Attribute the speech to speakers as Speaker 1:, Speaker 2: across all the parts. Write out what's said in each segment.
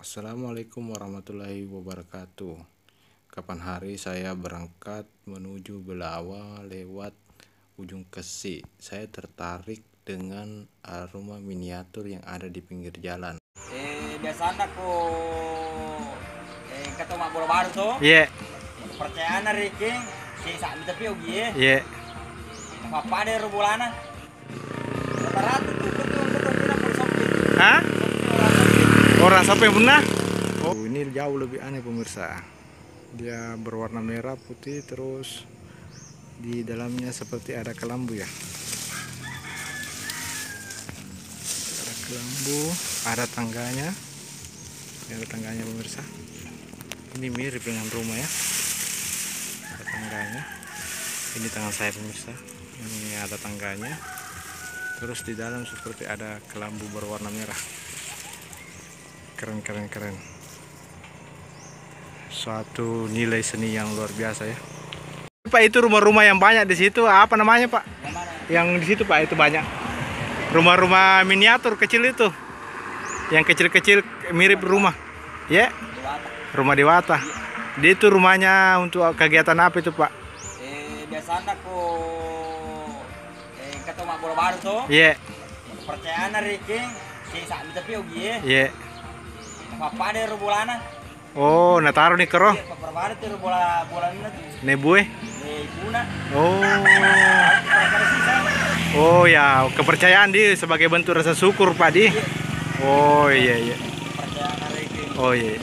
Speaker 1: Assalamualaikum warahmatullahi wabarakatuh. Kapan hari saya berangkat menuju Belawa lewat ujung Kesi. Saya tertarik dengan rumah miniatur yang ada di pinggir jalan.
Speaker 2: Biasanya ko ketemu bola baru tuh.
Speaker 1: Iya.
Speaker 2: Kepercayaan dari king si sak tapi ogi ya.
Speaker 1: Iya.
Speaker 2: Apa ada rubulana? Rata-rata tuh betul
Speaker 1: Hah? Orang sampai benar? Oh, ini jauh lebih aneh pemirsa. Dia berwarna merah putih, terus di dalamnya seperti ada kelambu ya. Ada kelambu, ada tangganya. Ini ada tangganya pemirsa. Ini mirip dengan rumah ya. Ada tangganya. Ini tangan saya pemirsa. Ini ada tangganya. Terus di dalam seperti ada kelambu berwarna merah. Keren. Suatu nilai seni yang luar biasa ya. Pak, itu rumah-rumah yang banyak di situ apa namanya Pak? Yang di situ Pak itu banyak. Rumah-rumah miniatur kecil itu. Yang kecil-kecil mirip rumah. Ya. Rumah Dewata. Dia itu rumahnya untuk kegiatan apa itu Pak?
Speaker 2: Biasanya ko ketemu bola baru tuh.
Speaker 1: Iya.
Speaker 2: Kepercayaan dari king si sak tapi ogi ya.
Speaker 1: Iya.
Speaker 2: Apa ada rubulana?
Speaker 1: Oh, nah taruh nih keroh.
Speaker 2: Perbaru tuh bola itu.
Speaker 1: Nebue.
Speaker 2: Nebuna.
Speaker 1: Oh. Oh ya, kepercayaan dia sebagai bentuk rasa syukur Pak di. Oh iya.
Speaker 2: Kepercayaan dari king.
Speaker 1: Oh iya.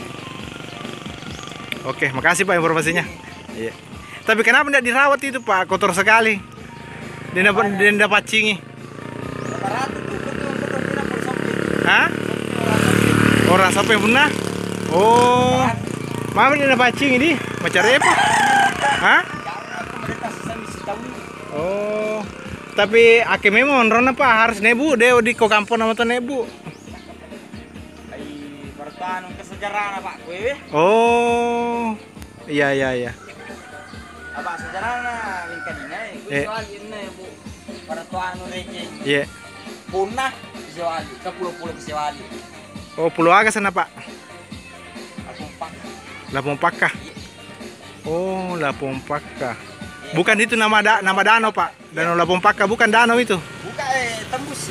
Speaker 1: Oke, makasih Pak informasinya. Iya. Tapi kenapa tidak dirawat itu Pak? Kotor sekali. Dia dapat cingi.
Speaker 2: Rata-rata tuh betul
Speaker 1: Hah? Orang sampai benar? Oh. Mama dia dapat cingi di. Macam apa? Hah? Oh. Tapi ake memang rona Pak harus nebu deh di ko kampung nama tuh nebu.
Speaker 2: Bertahan ke sejarah Pak gue.
Speaker 1: Oh. Iya.
Speaker 2: Apa sejarahnya lingkadina gue soal ini Bu. Pertuan reke.
Speaker 1: Iya.
Speaker 2: Punah jual ke pulau-pulau Sewali.
Speaker 1: Oh, Pulau Aga sana Pak.
Speaker 2: Lampung Pak.
Speaker 1: Oh, Lampung Pakka. Bukan itu nama danau Pak. Danau Lampung Pakka bukan danau itu.
Speaker 2: Bukan tembus.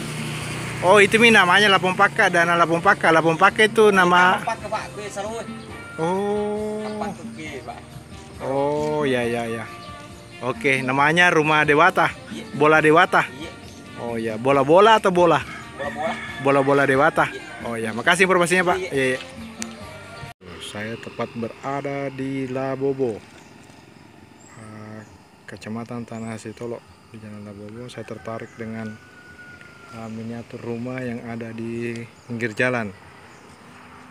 Speaker 1: Oh, itu namanya Lampung Pakka, Danau Lampung Pakka. Lampung Pakka itu nama.
Speaker 2: Pak gue seru.
Speaker 1: Oh.
Speaker 2: Pak.
Speaker 1: Oh, ya. Oke, namanya Rumah Dewata. Bola Dewata. Oh ya, bola-bola atau bola? Bola-bola Dewata. Oh ya, makasih informasinya Pak. Iya. Saya tepat berada di Labobo, Kecamatan Tanah Sitolo, di Jalan Labobo. Saya tertarik dengan miniatur rumah yang ada di pinggir jalan.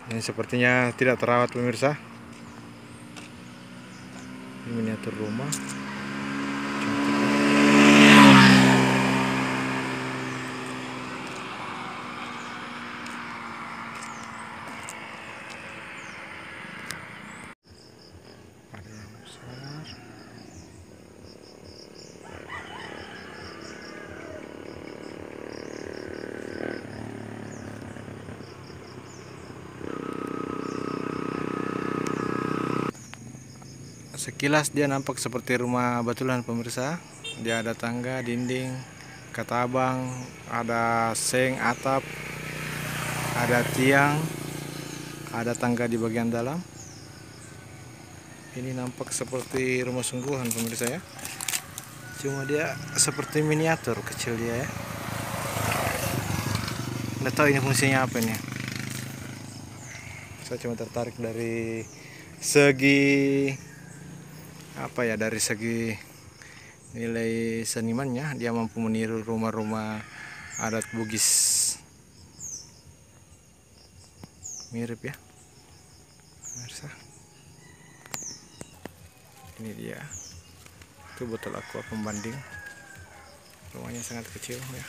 Speaker 1: Ini sepertinya tidak terawat pemirsa. Ini miniatur rumah. Ada yang besar. Sekilas dia nampak seperti rumah batulan pemirsa. Dia ada tangga, dinding, katabang, ada seng, atap, ada tiang, ada tangga di bagian dalam. Ini nampak seperti rumah sungguhan pemirsa ya. Cuma dia seperti miniatur kecil dia ya. Nggak tahu ini fungsinya apa nih. Saya cuma tertarik dari segi apa ya, dari segi nilai senimannya. Dia mampu meniru rumah-rumah adat Bugis. Mirip ya pemirsa. Ini dia. Itu botol aqua pembanding. Rumahnya sangat kecil ya.